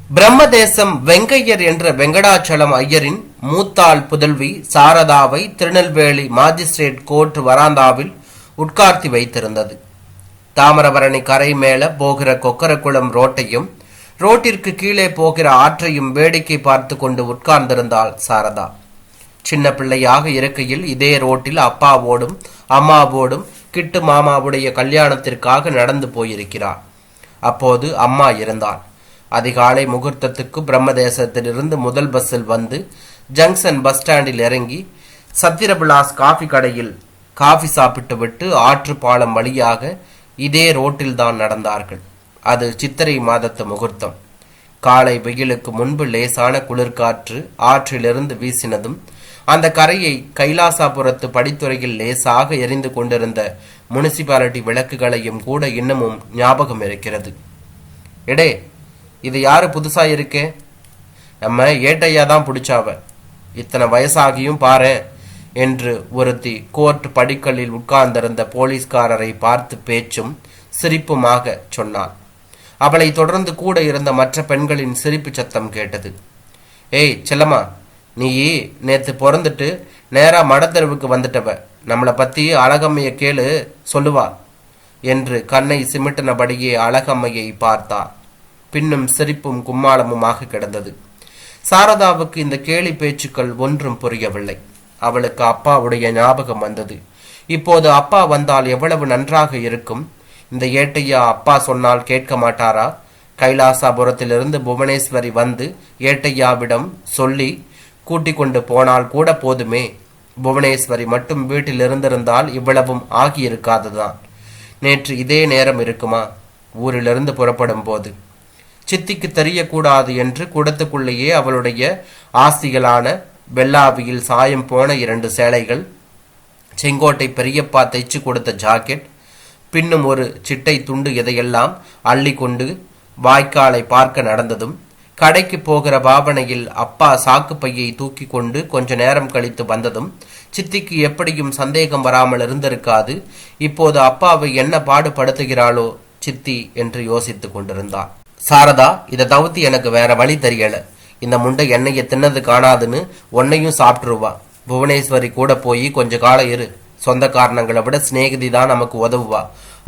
பிரம்மதேசம் வெங்கையர் என்ற வெங்கடாச்சலம் ஐயரின் மூத்தாள் புதல்வி சாரதாவை Tirunelveli magistrate court வராந்தாவில் உட்கார்த்தி வைத்திருந்தது. தாமிரபரணி கரை மேல போகிற கொக்கரகுளம் ரோட்டையும் ரோட்டிற்கு கீழே போகிற ஆற்றையும் வேடிக்கை பார்த்து கொண்டு உட்கார்ந்திருந்தாள் சாரதா. சின்ன பிள்ளையாக இருக்கையில் இதே ரோட்டில் அப்பாவோடும் அம்மாவோடும் கிட்டு மாமாவுடைய கல்யாணத்திற்காக நடந்து போயிருக்கிறார். அப்போது அம்மா இருந்தாள். அதிகாலை முகூர்த்தத்துக்கு பிரம்மதேசத்திலிருந்து முதல் பஸ்ஸில் வந்து ஜங்ஷன் பஸ் ஸ்டாண்டில் இறங்கி சத்திரபிலாஸ் காஃபி கடையில் காஃபி சாப்பிட்டு விட்டு ஆற்று பாலம் வழியாக இதே ரோட்டில் தான் நடந்தார்கள். அது சித்திரை மாதத்து முகூர்த்தம். காலை வெயிலுக்கு முன்பு லேசான குளிர்காற்று ஆற்றிலிருந்து வீசினதும் அந்த கரையை கைலாசாபுரத்து படித்துறையில் லேசாக எரிந்து கொண்டிருந்த முனிசிபாலிட்டி விளக்குகளையும் கூட இன்னமும் ஞாபகம் இருக்கிறது. எடே, இது யாரு புதுசா இருக்கே? நம்ம ஏட்டையா தான் பிடிச்சாவ. இத்தனை வயசாகியும் பாரு என்று ஒருத்தி கோர்ட் படிக்கல்லில் உட்கார்ந்திருந்த போலீஸ்காரரை பார்த்து பேச்சும் சிரிப்புமாக சொன்னாள். அவளை தொடர்ந்து கூட இருந்த மற்ற பெண்களின் சிரிப்பு சத்தம் கேட்டது. ஏய் செல்லம்மா, நீ நேத்து பிறந்துட்டு நேரா மடத்தெருவுக்கு வந்துட்டவ. நம்மளை பத்தி அழகம்மைய கேளு, சொல்லுவா என்று கண்ணை சிமிட்டினபடியே அழகம்மையை பார்த்தார். பின்னும் சிரிப்பும் கும்மாளமுமாக கிடந்தது. சாரதாவுக்கு இந்த கேலி பேச்சுக்கள் ஒன்றும் புரியவில்லை. அவளுக்கு அப்பாவுடைய ஞாபகம் வந்தது. இப்போது அப்பா வந்தால் எவ்வளவு நன்றாக இருக்கும். இந்த ஏட்டையா அப்பா சொன்னால் கேட்க மாட்டாரா? கைலாசாபுரத்திலிருந்து புவனேஸ்வரி வந்து ஏட்டையாவிடம் சொல்லி கூட்டிக் கொண்டு போனால் கூட போதுமே. புவனேஸ்வரி மட்டும் வீட்டில் இருந்திருந்தால் இவ்வளவும் ஆகியிருக்காதுதான். நேற்று இதே நேரம் இருக்குமா? ஊரிலிருந்து புறப்படும் போது சித்திக்கு தெரியக்கூடாது என்று குடத்துக்குள்ளேயே அவளுடைய ஆசிகளான வெள்ளாவியில் சாயம் போன 2 சேலைகள், செங்கோட்டை பெரியப்பா தைச்சு கொடுத்த ஜாக்கெட், பின்னும் ஒரு சிட்டை துண்டு இதையெல்லாம் அள்ளி கொண்டு வாய்க்காலை பார்க்க நடந்ததும், கடைக்கு போகிற பாவனையில் அப்பா சாக்கு பையை தூக்கி கொண்டு கொஞ்ச நேரம் கழித்து வந்ததும் சித்திக்கு எப்படியும் சந்தேகம் வராமல் இருந்திருக்காது. இப்போது அப்பாவை என்ன பாடுபடுத்துகிறாளோ சித்தி என்று யோசித்து கொண்டிருந்தாள். சாரதா, இதை தவிர்த்து எனக்கு வேற வழி தெரியல. இந்த முண்டை எண்ணெயை தின்னது காணாதுன்னு உன்னையும் சாப்பிட்டுருவா. புவனேஸ்வரி கூட போய் கொஞ்ச காலம் இரு. சொந்த காரணங்களை விட சிநேகிதி தான் நமக்கு உதவுவா.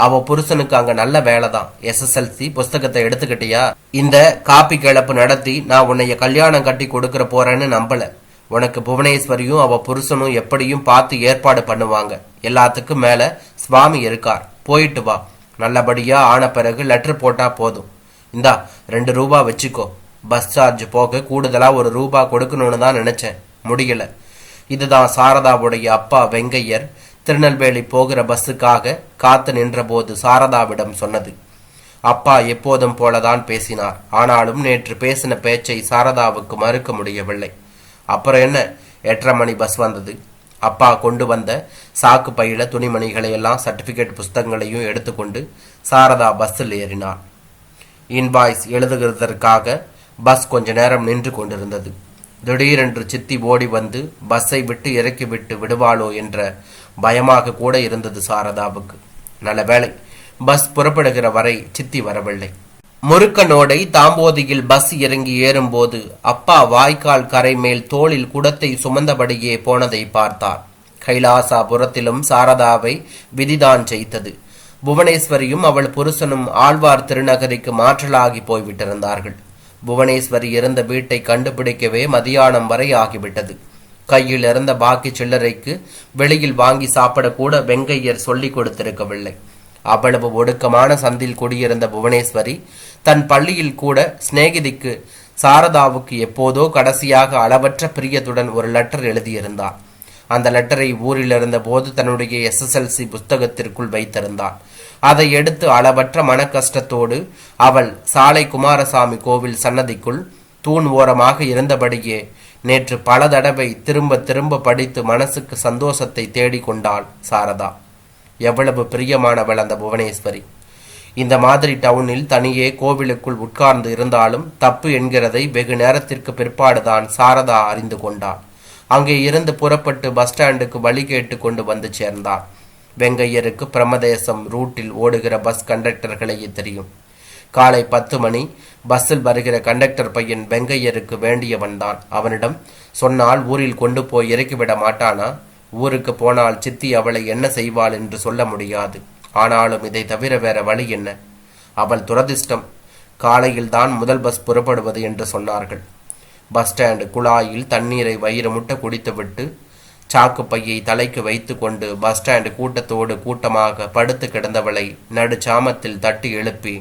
அவ புருஷனுக்கு அங்க நல்ல வேலை தான். SSLC புஸ்தகத்தை எடுத்துக்கிட்டியா? இந்த காப்பி கிளப்பு நடத்தி நான் உன்னைய கல்யாணம் கட்டி கொடுக்கற போறேன்னு நம்பல. உனக்கு புவனேஸ்வரியும் அவ புருஷனும் எப்படியும் பார்த்து ஏற்பாடு பண்ணுவாங்க. எல்லாத்துக்கும் மேல சுவாமி இருக்கார். போயிட்டு வா. நல்லபடியா ஆன பிறகு லெட்டர் போட்டா போதும். இந்தா 2 ரூபா வச்சுக்கோ. பஸ் சார்ஜ் போக கூடுதலா 1 ரூபா கொடுக்கணும்னு தான் நினைச்சேன், முடியல. இதுதான் சாரதாவுடைய அப்பா வெங்கையர் திருநெல்வேலி போகிற பஸ்ஸுக்காக காத்து நின்ற போது சாரதாவிடம் சொன்னது. அப்பா எப்போதும் போலதான் பேசினார். ஆனாலும் நேற்று பேசின பேச்சை சாரதாவுக்கு மறுக்க முடியவில்லை. அப்புறம் என்ன, 8:30 மணி பஸ் வந்தது. அப்பா கொண்டு வந்த சாக்கு பையில துணிமணிகளை எல்லாம், சர்டிபிகேட் புஸ்தகங்களையும் எடுத்துக்கொண்டு சாரதா பஸ்ஸில் ஏறினார். இன்வாய்ஸ் எழுதுகிறதற்காக பஸ் கொஞ்ச நேரம் நின்று கொண்டிருந்தது. திடீரென்று சித்தி ஓடி வந்து பஸ்ஸை விட்டு இறக்கிவிட்டு விடுவாளோ என்ற பயமாக கூட இருந்தது சாரதாவுக்கு. நல்ல வேளை, பஸ் புறப்படுகிற வரை சித்தி வரவில்லை. முருக்கனோடை தாம்போதியில் பஸ் இறங்கி ஏறும்போது அப்பா வாய்க்கால் கரை மேல் தோளில் குடத்தை சுமந்தபடியே போனதை பார்த்தார். கைலாசாபுரத்திலும் சாரதாவை விதிதான் செய்தது. புவனேஸ்வரியும் அவள் புருஷனும் ஆழ்வார் திருநகரிக்கு மாற்றலாகி போய்விட்டிருந்தார்கள். புவனேஸ்வரி இருந்த வீட்டை கண்டுபிடிக்கவே மதியானம் வரை ஆகிவிட்டது. கையில் இருந்த பாக்கி சில்லறைக்கு வெளியில் வாங்கி சாப்பிடக்கூட வெங்கையர் சொல்லிக் கொடுத்திருக்கவில்லை. அவ்வளவு ஒடுக்கமான சந்தில் குடியிருந்த புவனேஸ்வரி தன் பள்ளியில் கூட சிநேகிதிக்கு சாரதாவுக்கு எப்போதோ கடைசியாக அளவற்ற பிரியத்துடன் ஒரு லெட்டர் எழுதியிருந்தார். அந்த லெட்டரை ஊரில் இருந்த போது தன்னுடைய SSLC புஸ்தகத்திற்குள் வைத்திருந்தாள். அதை எடுத்து அளவற்ற மன கஷ்டத்தோடு அவள் சாலை குமாரசாமி கோவில் சன்னதிக்குள் தூண் ஓரமாக இருந்தபடியே நேற்று பல தடவை திரும்ப திரும்ப படித்து மனசுக்கு சந்தோஷத்தை தேடிக்கொண்டாள் சாரதா. எவ்வளவு பிரியமானவள் அந்த புவனேஸ்வரி! இந்த மாதிரி டவுனில் தனியே கோவிலுக்குள் உட்கார்ந்து இருந்தாலும் தப்பு என்கிறதை வெகு நேரத்திற்கு பிற்பாடுதான் சாரதா அறிந்து கொண்டாள். அங்கே இருந்து புறப்பட்டு பஸ் ஸ்டாண்டுக்கு வழி கேட்டு கொண்டு வந்து சேர்ந்தார். வெங்கையருக்கு பிரம்மதேசம் ரூட்டில் ஓடுகிற பஸ் கண்டக்டர்களையே தெரியும். காலை 10 மணி பஸ்ஸில் வருகிற கண்டக்டர் பையன் வெங்கையருக்கு வேண்டியவன்தான். அவனிடம் சொன்னால் ஊரில் கொண்டு போய் இறக்கிவிட மாட்டானா? ஊருக்கு போனால் சித்தி அவளை என்ன செய்வாள் என்று சொல்ல முடியாது. ஆனாலும் இதை தவிர வேற வழி என்ன? அவள் துரதிர்ஷ்டம். காலையில் தான் முதல் பஸ் புறப்படுவது என்று சொன்னார்கள். பஸ் ஸ்டாண்டு குழாயில் தண்ணீரை வயிறு முட்ட குடித்துவிட்டு சாக்கு பையை தலைக்கு வைத்து கொண்டு பஸ் ஸ்டாண்டு கூட்டத்தோடு கூட்டமாக படுத்து கிடந்தவளை நடு சாமத்தில் தட்டி எழுப்பி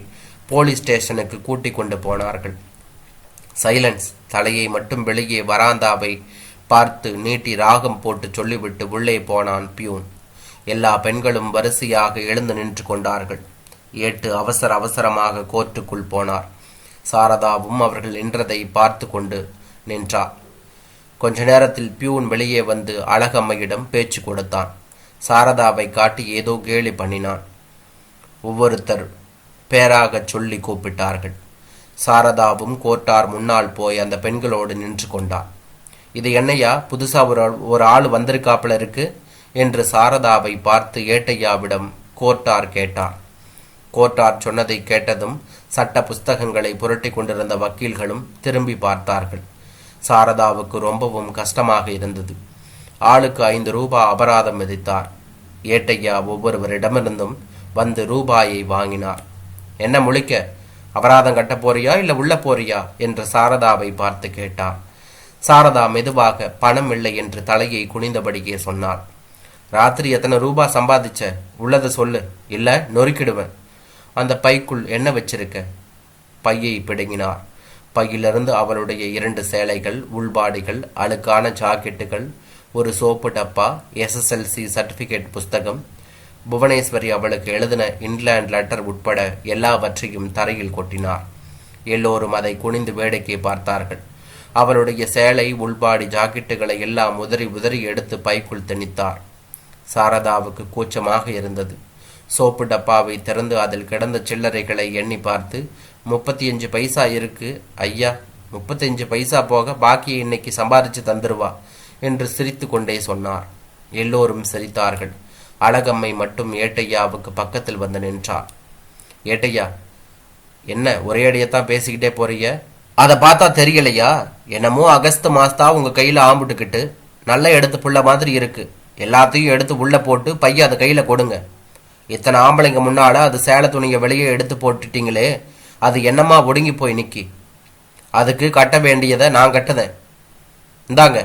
போலீஸ் ஸ்டேஷனுக்கு கூட்டிக் கொண்டு போனார்கள். சைலன்ஸ். தலையை மட்டும் வெளியே வராந்தாவை பார்த்து நீட்டி ராகம் போட்டு சொல்லிவிட்டு உள்ளே போனான் பியூன். எல்லா பெண்களும் வரிசையாக எழுந்து நின்று கொண்டார்கள். ஏட்டு அவசர அவசரமாக கோர்ட்டுக்குள் போனார். சாரதாவும் அவர்கள் நின்றதை பார்த்து கொண்டு நின்றார். கொஞ்ச நேரத்தில் பியூன் வெளியே வந்து அழகம்மையிடம் பேச்சு கொடுத்தான். சாரதாவை காட்டி ஏதோ கேலி பண்ணினான். ஒவ்வொருத்தர் பேராகச் சொல்லி கூப்பிட்டார்கள். சாரதாவும் கோர்ட்டார் முன்னால் போய் அந்த பெண்களோடு நின்று கொண்டார். இது என்னையா புதுசா ஒரு ஆள் வந்திருக்காப்புல இருக்கு என்று சாரதாவை பார்த்து ஏட்டையாவிடம் கோர்ட்டார் கேட்டார். கோர்ட்டார் சொன்னதை கேட்டதும் சட்ட புஸ்தகங்களை புரட்டி கொண்டிருந்த வக்கீல்களும் திரும்பி பார்த்தார்கள். சாரதாவுக்கு ரொம்பவும் கஷ்டமாக இருந்தது. ஆளுக்கு 5 ரூபாய் அபராதம் விதித்தார். ஏட்டையா ஒவ்வொருவரிடமிருந்தும் வந்து ரூபாயை வாங்கினார். என்ன முழிக்க, அபராதம் கட்ட போறியா இல்ல உள்ள போறியா என்று சாரதாவை பார்த்து கேட்டார். சாரதா மெதுவாக பணம் இல்லை என்று தலையை குனிந்தபடியே சொன்னாள். ராத்திரி எத்தனை ரூபாய் சம்பாதிச்ச? உள்ளதை சொல்லு, இல்ல நொறுக்கிடுவேன். அந்த பைக்குள் என்ன வச்சிருக்க? பையை பிடுங்கினார். பையிலிருந்து அவளுடைய 2 சேலைகள், உள்பாடிகள், அழுக்கான ஜாக்கெட்டுகள், ஒரு சோப்பு டப்பா, SSLC சர்டிபிகேட் புஸ்தகம், புவனேஸ்வரி அவளுக்கு எழுதின இன்லேண்ட் லெட்டர் உட்பட எல்லாவற்றையும் தரையில் கொட்டினார். எல்லோரும் அதை குனிந்து வேடிக்கை பார்த்தார்கள். அவளுடைய சேலை, உள்பாடி, ஜாக்கெட்டுகளை எல்லாம் உதறி உதறி எடுத்து பைக்குள் திணித்தார். சாரதாவுக்கு கூச்சமாக இருந்தது. சோப்பு டப்பாவை திறந்து அதில் கிடந்த சில்லறைகளை எண்ணி பார்த்து 35 பைசா இருக்கு ஐயா, 35 பைசா போக பாக்கியை இன்னைக்கு சம்பாதிச்சு தந்துருவா என்று சிரித்து கொண்டே சொன்னார். எல்லோரும் சிரித்தார்கள். அழகம்மை மட்டும் ஏட்டையாவுக்கு பக்கத்தில் வந்து நின்றார். ஏட்டையா, என்ன ஒரே அடியத்தான் பேசிக்கிட்டே போறீங்க? அதை பார்த்தா தெரியலையா? என்னமோ அகஸ்து மாஸ்தா உங்க கையில ஆம்பிட்டுக்கிட்டு நல்ல எடுத்து புள்ள மாதிரி இருக்கு. எல்லாத்தையும் எடுத்து உள்ள போட்டு பைய அதை கையில கொடுங்க. இத்தனை ஆம்பளைங்க முன்னால அது சேலை துணியை வெளியே எடுத்து போட்டுட்டீங்களே, அது என்னமா ஒடுங்கி போய் நிக்கி? அதுக்கு கட்ட வேண்டியதை நான் கட்டுதேன். இந்தாங்க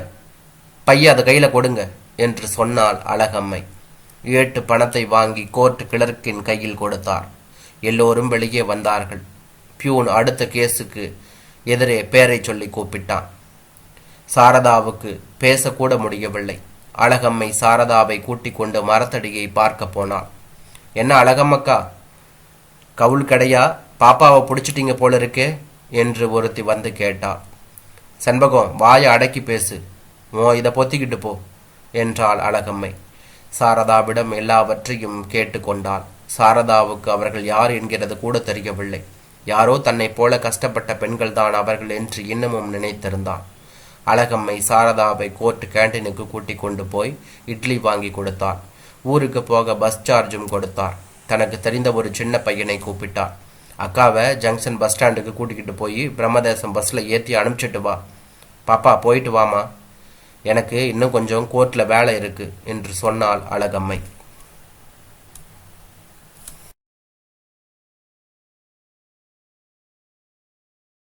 பைய அதை கையில கொடுங்க என்று சொன்னாள் அழகம்மை. 8 பணத்தை வாங்கி கோர்ட் கிளர்க்கின் கையில் கொடுத்தார். எல்லோரும் வெளியே வந்தார்கள். பியூன் அடுத்த கேஸுக்கு எதிரே பேரை சொல்லி கூப்பிட்டான். சாரதாவுக்கு பேசக்கூட முடியவில்லை. அழகம்மை சாரதாவை கூட்டிக் கொண்டு மரத்தடியை பார்க்க போனாள். என்ன அழகம்மக்கா, கவுள் கடையா, பாப்பாவை பிடிச்சிட்டீங்க போல இருக்கே என்று ஒருத்தி வந்து கேட்டாள். செண்பகம், வாயை அடக்கி பேசு, இதை பொத்திக்கிட்டு போ என்றாள் அழகம்மை. சாரதாவிடம் எல்லாவற்றையும் கேட்டுக்கொண்டாள். சாரதாவுக்கு அவர்கள் யார் என்கிறது கூட தெரியவில்லை. யாரோ தன்னை போல கஷ்டப்பட்ட பெண்கள் தான் அவர்கள் என்று இன்னமும் நினைத்திருந்தான். அழகம்மை சாரதாவை கோர்ட் கேண்டீனுக்கு கூட்டிக் கொண்டு போய் இட்லி வாங்கி கொடுத்தாள். ஊருக்கு போக பஸ் சார்ஜும் கொடுத்தார். தனக்கு தெரிந்த ஒரு சின்ன பையனை கூப்பிட்டார். அக்காவை ஜங்ஷன் பஸ் ஸ்டாண்டுக்கு கூட்டிக்கிட்டு போய் பிரம்மதேசம் பஸ்ல ஏற்றி அனுப்பிச்சிட்டு வா. பாப்பா போயிட்டு வாமா, எனக்கு இன்னும் கொஞ்சம் கோர்ட்ல வேலை இருக்கு என்று சொன்னாள் அழகம்மை.